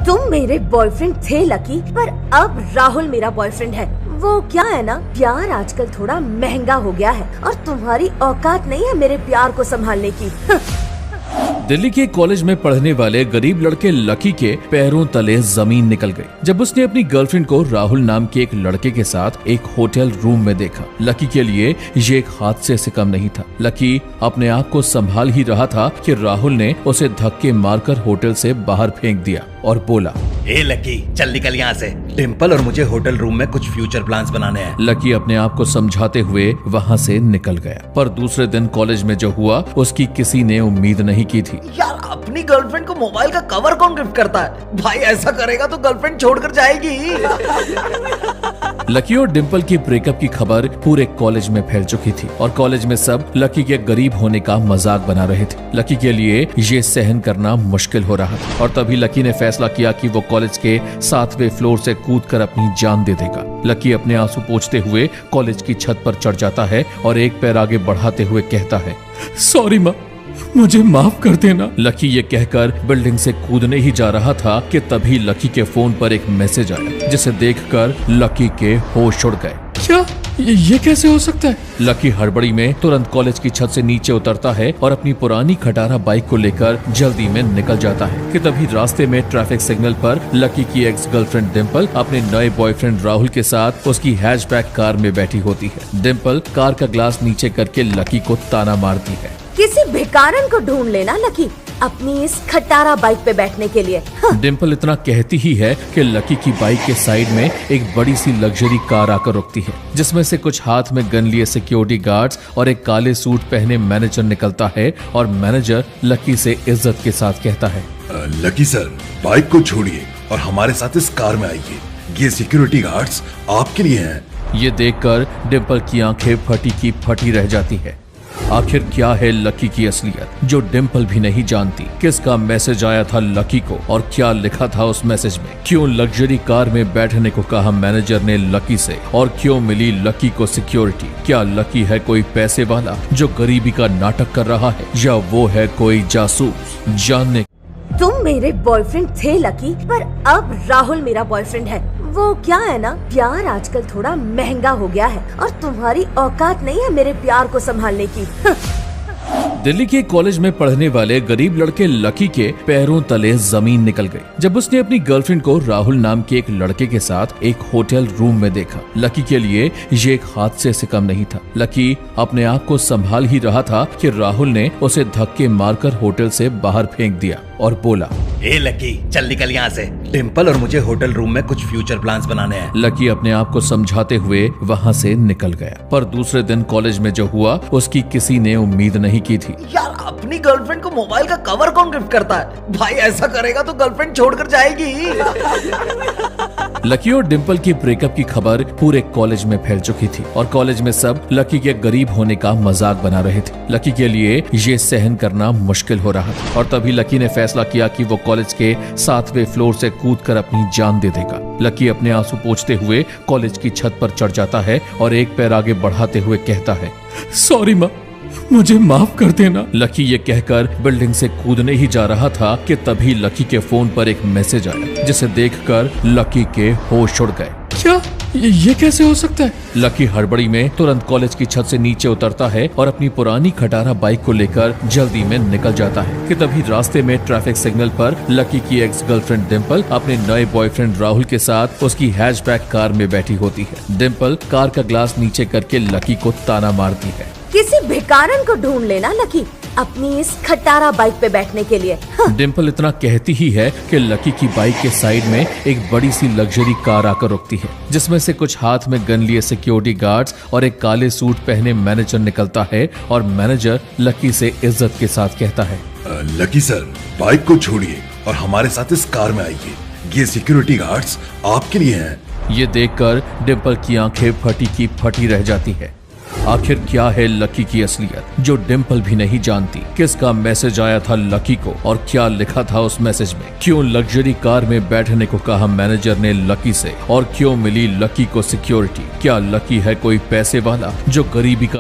तुम मेरे बॉयफ्रेंड थे लकी, पर अब राहुल मेरा बॉयफ्रेंड है। वो क्या है ना, प्यार आजकल थोड़ा महंगा हो गया है और तुम्हारी औकात नहीं है मेरे प्यार को संभालने की। दिल्ली के कॉलेज में पढ़ने वाले गरीब लड़के लकी के पैरों तले जमीन निकल गई जब उसने अपनी गर्लफ्रेंड को राहुल नाम के एक लड़के के साथ एक होटल रूम में देखा। लकी के लिए ये एक हादसे से कम नहीं था। लकी अपने आप को संभाल ही रहा था कि राहुल ने उसे धक्के मारकर होटल से बाहर फेंक दिया और बोला, ए लकी, चल निकल यहाँ से। डिम्पल और मुझे होटल रूम में कुछ फ्यूचर प्लान्स बनाने हैं। लकी अपने आप को समझाते हुए वहाँ से निकल गया, पर दूसरे दिन कॉलेज में जो हुआ उसकी किसी ने उम्मीद नहीं की थी। यार, अपनी गर्लफ्रेंड को मोबाइल का कवर कौन गिफ्ट करता है? भाई ऐसा करेगा तो गर्लफ्रेंड छोड़कर जाएगी। लकी और डिम्पल की ब्रेकअप की खबर पूरे कॉलेज में फैल चुकी थी और कॉलेज में सब लकी के गरीब होने का मजाक बना रहे थे। लकी के लिए ये सहन करना मुश्किल हो रहा था और तभी लकी ने फैसला किया कि वो कॉलेज के 7वें फ्लोर से कूदकर अपनी जान दे देगा। लकी अपने आंसू पोंछते हुए कॉलेज की छत पर चढ़ जाता है और एक पैर आगे बढ़ाते हुए कहता है, सॉरी माँ, मुझे माफ कर देना। लकी ये कहकर बिल्डिंग से कूदने ही जा रहा था कि तभी लकी के फोन पर एक मैसेज आया जिसे देखकर लकी के होश उड़ गए। क्या ये कैसे हो सकता है? लकी हड़बड़ी में तुरंत कॉलेज की छत से नीचे उतरता है और अपनी पुरानी खटारा बाइक को लेकर जल्दी में निकल जाता है कि तभी रास्ते में ट्रैफिक सिग्नल पर लकी की एक्स गर्लफ्रेंड डिम्पल अपने नए बॉयफ्रेंड राहुल के साथ उसकी हैचबैक कार में बैठी होती है। डिम्पल कार का ग्लास नीचे करके लकी को ताना मारती है, किसी भिखारन को ढूंढ लेना लकी अपनी इस खटारा बाइक पे बैठने के लिए। डिम्पल इतना कहती ही है कि लकी की बाइक के साइड में एक बड़ी सी लग्जरी कार आकर रुकती है जिसमें से कुछ हाथ में गन लिए सिक्योरिटी गार्ड्स और एक काले सूट पहने मैनेजर निकलता है और मैनेजर लकी से इज्जत के साथ कहता है, लकी सर, बाइक को छोड़िए और हमारे साथ इस कार में आइए। ये सिक्योरिटी गार्ड्स आपके लिए हैं। ये देखकर डिम्पल की आंखें फटी की फटी रह जाती है। आखिर क्या है लकी की असलियत जो डिम्पल भी नहीं जानती? किसका मैसेज आया था लकी को और क्या लिखा था उस मैसेज में? क्यों लग्जरी कार में बैठने को कहा मैनेजर ने लकी से और क्यों मिली लकी को सिक्योरिटी? क्या लकी है कोई पैसे वाला जो गरीबी का नाटक कर रहा है या वो है कोई जासूस? जानने। तुम मेरे बॉयफ्रेंड थे लकी, पर अब राहुल मेरा बॉयफ्रेंड है। वो क्या है ना, प्यार आजकल थोड़ा महंगा हो गया है और तुम्हारी औकात नहीं है मेरे प्यार को संभालने की। दिल्ली के कॉलेज में पढ़ने वाले गरीब लड़के लकी के पैरों तले जमीन निकल गई जब उसने अपनी गर्लफ्रेंड को राहुल नाम के एक लड़के के साथ एक होटल रूम में देखा। लकी के लिए ये एक हादसे से कम नहीं था। लकी अपने आप को संभाल ही रहा था कि राहुल ने उसे धक्के मारकर होटल से बाहर फेंक दिया और बोला, ए लकी, चल निकल यहाँ से। डिम्पल और मुझे होटल रूम में कुछ फ्यूचर प्लान्स बनाने हैं। लकी अपने आप को समझाते हुए वहाँ से निकल गया, पर दूसरे दिन कॉलेज में जो हुआ उसकी किसी ने उम्मीद नहीं की थी। यार, अपनी गर्लफ्रेंड को मोबाइल का कवर कौन गिफ्ट करता है? भाई ऐसा करेगा तो गर्लफ्रेंड छोड़कर जाएगी। लकी और डिम्पल की ब्रेकअप की खबर पूरे कॉलेज में फैल चुकी थी और कॉलेज में सब लकी के गरीब होने का मजाक बना रहे थे। लकी के लिए ये सहन करना मुश्किल हो रहा था और तभी लकी ने फैसला किया कि वो कॉलेज के 7वें फ्लोर से कूदकर अपनी जान दे देगा। लकी अपने आंसू पोंछते हुए कॉलेज की छत पर चढ़ जाता है और एक पैर आगे बढ़ाते हुए कहता है, सॉरी माँ, मुझे माफ कर देना। लकी ये कहकर बिल्डिंग से कूदने ही जा रहा था कि तभी लकी के फोन पर एक मैसेज आया जिसे देखकर लकी के होश उड़ गए। क्या ये कैसे हो सकता है? लकी हड़बड़ी में तुरंत कॉलेज की छत से नीचे उतरता है और अपनी पुरानी खटारा बाइक को लेकर जल्दी में निकल जाता है कि तभी रास्ते में ट्रैफिक सिग्नल पर लकी की एक्स गर्लफ्रेंड डिम्पल अपने नए बॉयफ्रेंड राहुल के साथ उसकी हैचबैक कार में बैठी होती है। डिम्पल कार का ग्लास नीचे करके लकी को ताना मारती है, किसी भिखारन को ढूंढ लेना लकी अपनी इस खटारा बाइक पे बैठने के लिए। डिम्पल इतना कहती ही है कि लकी की बाइक के साइड में एक बड़ी सी लग्जरी कार आकर रुकती है जिसमें से कुछ हाथ में गन लिए सिक्योरिटी गार्ड्स और एक काले सूट पहने मैनेजर निकलता है और मैनेजर लकी से इज्जत के साथ कहता है, लकी सर, बाइक को छोड़िए और हमारे साथ इस कार में आइए। ये सिक्योरिटी गार्ड्स आपके लिए हैं। ये देखकर डिम्पल की आंखें फटी की फटी रह जाती है। आखिर क्या है लकी की असलियत जो डिम्पल भी नहीं जानती? किसका मैसेज आया था लकी को और क्या लिखा था उस मैसेज में? क्यों लग्जरी कार में बैठने को कहा मैनेजर ने लकी से और क्यों मिली लकी को सिक्योरिटी? क्या लकी है कोई पैसे वाला जो गरीबी का